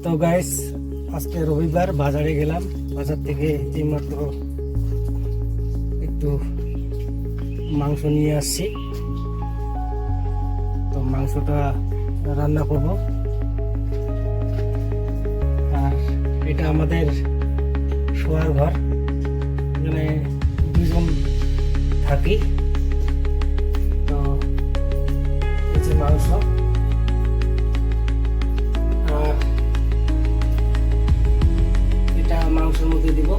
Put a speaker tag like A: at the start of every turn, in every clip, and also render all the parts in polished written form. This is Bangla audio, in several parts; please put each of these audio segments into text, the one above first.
A: তো গাইস, আজকে রবিবার বাজারে গেলাম। বাজার থেকে এইমাত্র একটু মাংস নিয়ে আসছি। তো মাংসটা রান্না করব। আর এটা আমাদের শোয়ার ঘর, এখানে দুজন থাকি। তো এই যে মাংস, আর এটা মাংসের মধ্যে দিব।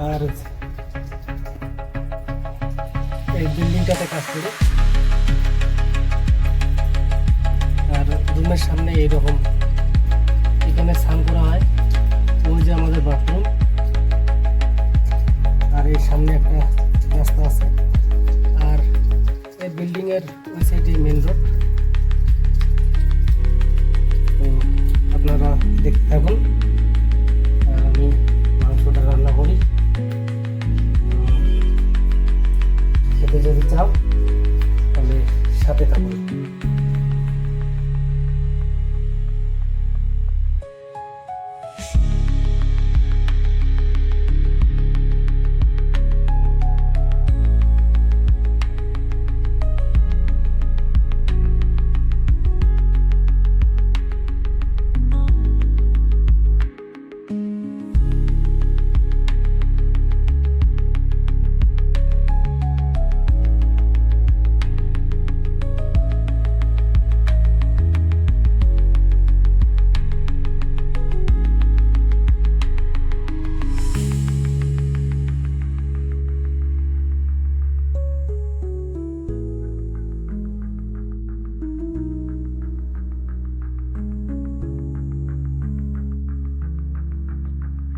A: আর এই বিল্ডিংটাতে কাজ করি। আর রুমের সামনে এইরকম এখানে স্নান করা হয়। ওই যে আমাদের বাথরুম, আর এই সামনে একটা রাস্তা আছে। আর এই বিল্ডিং এর ওই সাইডে মেন রোড। তো আপনারা দেখতে থাকুন, আর আমি মাংসটা রান্না করি। খেতে যদি চাও তাহলে সাথে থাকুন।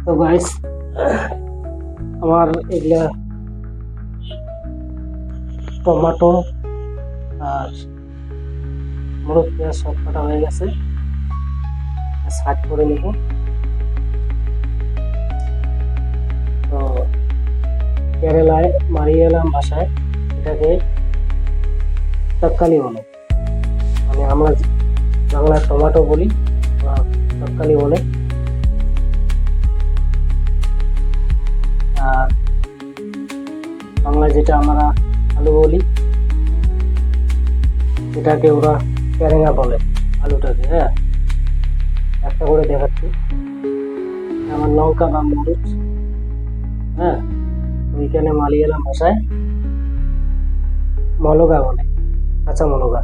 A: তো গাইস, আমার এগুলা টমেটো আর মরিচ পেঁয়াজ সব কাটা হয়ে গেছে। সাইড করে নেব। তো কেরালায় মারিয়ালাম ভাষায় এটাকে তরকারি বলে, মানে আমরা বাংলায় টমেটো বলি, তরকারি বলে। আর বাংলায় যেটা আমরা আলু বলি, এটাকে ওরা ক্যারেঙ্গা বলে, আলুটাকে। হ্যাঁ, একটা করে দেখাচ্ছি। আমার লঙ্কা বা মরিচ, হ্যাঁ, ওইখানে মালিয়ালাম ভাষায় মলগা বলে, কাঁচা মলগা।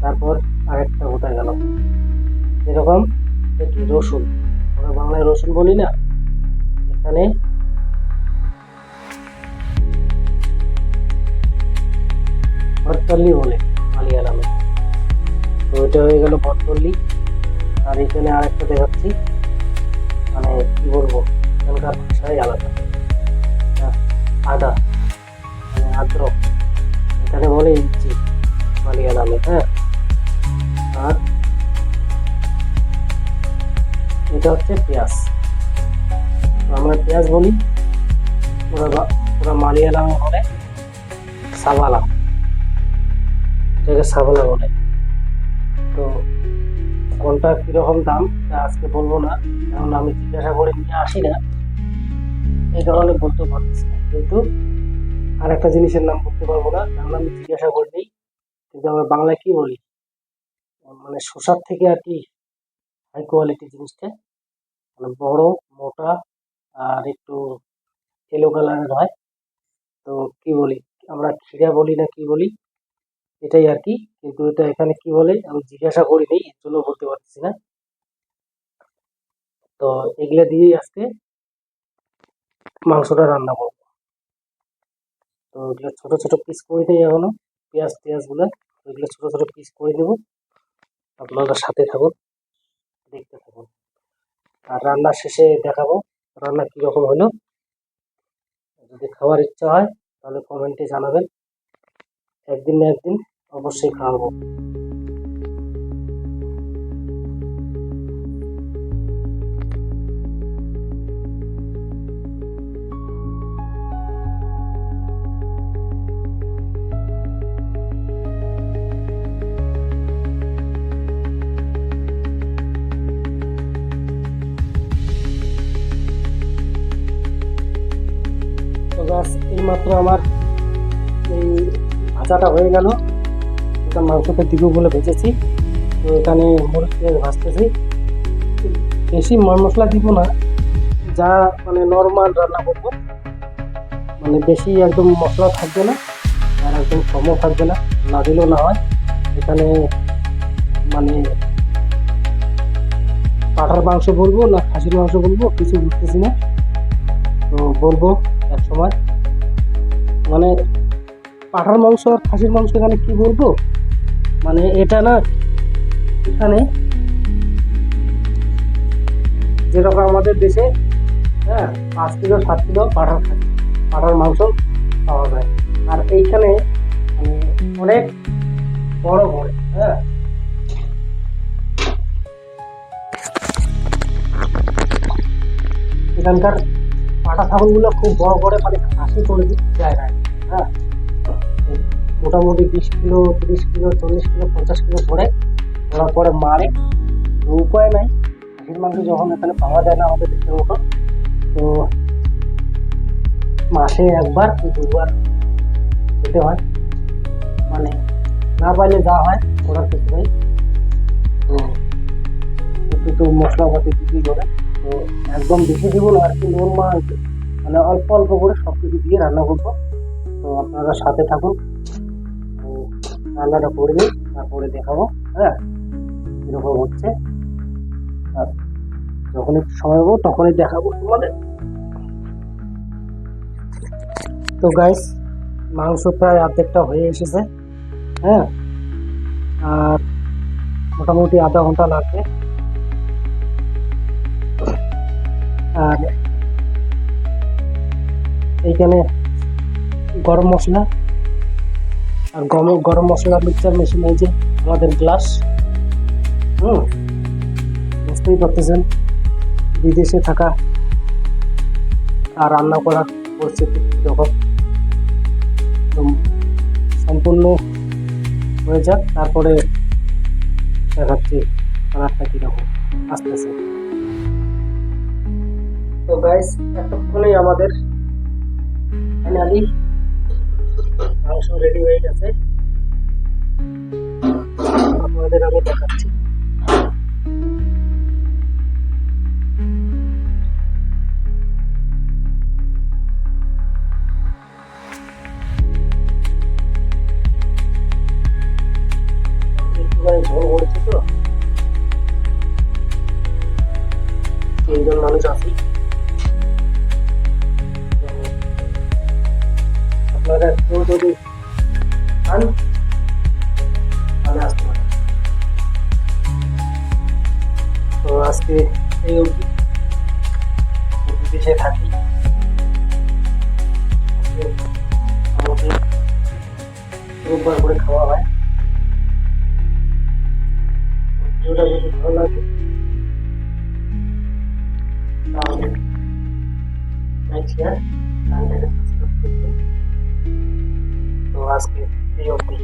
A: তারপর আরেকটা কোথায় গেল, এরকম একটু রসুন, আমরা বাংলায় রসুন বলি না, এখানে ভর্তল্লি বলে মালিয়ালামে। তো এটা হয়ে গেল ভর্তল্লি। আর এখানে আরেকটা দেখাচ্ছি, মানে কি বলবো, এখানকার ভাষাই আলাদা। আদা, মানে আদ্রক, এখানে বলে ইঞ্চি মালিয়ালামে। হ্যাঁ, আর এটা হচ্ছে পেঁয়াজ, আমরা পেঁয়াজ বলি, ওরা মালিয়ালামে বলে সাবালা, এটাকে সাবালা বলে। তো কোনটা কিরকম দাম আজকে বলবো না, কারণ আমি জিজ্ঞাসা করে নিয়ে আসি না, এই কারণে বলতে পারছি না। কিন্তু আর একটা জিনিসের নাম বলতে পারবো না, কারণ আমি জিজ্ঞাসা করে নিই। কিন্তু আমরা বাংলায় কি বলি, মানে শসার থেকে আর কি হাই কোয়ালিটি জিনিসটা, মানে বড়, মোটা, আর একটু ইয়েলো কালারের হয়। তো কি বলি, আমরা খিরা বলি না কি বলি, এটাই আর কি। কিন্তু এটা এখানে কি বলে আমি জিজ্ঞাসা করিনি, এর জন্য বলতে পারছি না। তো এগুলা দিয়েই আজকে মাংসটা রান্না করবো। তো এগুলো ছোট ছোট পিস করে দিই এখনো, পেঁয়াজ গুলো, এগুলো ছোট ছোট পিস করে দেবো। আপনারা সাথে থাকুন, দেখতে থাকুন। আর রান্নার শেষে দেখাবো রান্না কিরকম হলো। যদি খাওয়ার ইচ্ছা হয় তাহলে কমেন্টে জানাবেন, একদিন না একদিন অবশ্যই খাওয়াবো। মাত্র আমার এই ভাজাটা হয়ে গেল। এটা মাংসটা দিব বলে ভেজেছি। তো এখানে মরিচ পেঁয়াজ ভাজতেছি। বেশি মশলা দিব না, যা মানে নর্মাল রান্না করবো, মানে বেশি একদম মশলা থাকবে না আর একদম কমও থাকবে না, না দিলেও না হয়। এখানে মানে পাঁঠার মাংস বলবো না খাসির মাংস বলবো কিছু বুঝতেছি না, তো বলবো এক সময়। মানে পাঁঠার মাংস আর খাসির মাংস এখানে কি বলবো, মানে এটা না, এখানে যেরকম আমাদের দেশে 5 কিলো 7 কিলো পাঁঠার মাংস পাওয়া যায়, আর এইখানে মানে অনেক বড় বড় এখানকার পাটা ছাগলগুলো খুব বড় বড়, মানে খাসি করে জায়গায় মোটামুটি 20 কিলো 30 কিলো 40 কিলো 50 কিলো করে ওরা পরে মারে। তো উপায় নাই, খাসির মাংস যখন এখানে পাওয়া যায় না আমাদের দেশের মতো, তো মাসে একবার কি দুবার খেতে হয়, মানে না পাইলে যা হয় ওরার কিছু নেই। তো একটু মশলাপাতি দিতেই হবে, তো একদম বেশি দিব না আর কি, নর্মাল মানে অল্প অল্প করে সব কিছু দিয়ে রান্না করবো। তো আপনারা সাথে থাকুন, রান্নাটা করে নিই, তারপরে দেখাবো এরকম হচ্ছে। আর যখন একটু সময় হবো তখনই দেখাবো তোমাদের। তো গাইস, মাংস প্রায় অর্ধেকটা হয়ে এসেছে, আর মোটামুটি আধা ঘন্টা লাগবে। আর এইখানে গরম মশলা আর গরম মশলা মিক্সচার মেশিন, এই যে আমাদের গ্লাস, বুঝতেই পারতেছেন বিদেশে থাকা আর রান্না করার পরিস্থিতি কীরকম। সম্পূর্ণ হয়ে যাক, তারপরে দেখাচ্ছি কালারটা কীরকম আসতেছে। তো গাইস, এতক্ষণে আমাদের ফাইনালি মাংস রেডি হয়ে গেছে, আপনাদের আমি দেখাচ্ছি। একটুখানি ঝোল পড়েছে, তো 3 জন মানুষ আছি, আপনারা কেউ যদি খান তাহলে আসতে পারেন। তো আজকে এই অবধি, বিদেশে থাকি, আমাকে রোববার করে খাওয়া হয়। ভিডিওটা যদি ভালো লাগে তাহলে লাইক শেয়ার চ্যানেলটাকে সাবস্ক্রাইব করবেন। তো আজকে এই অবধি।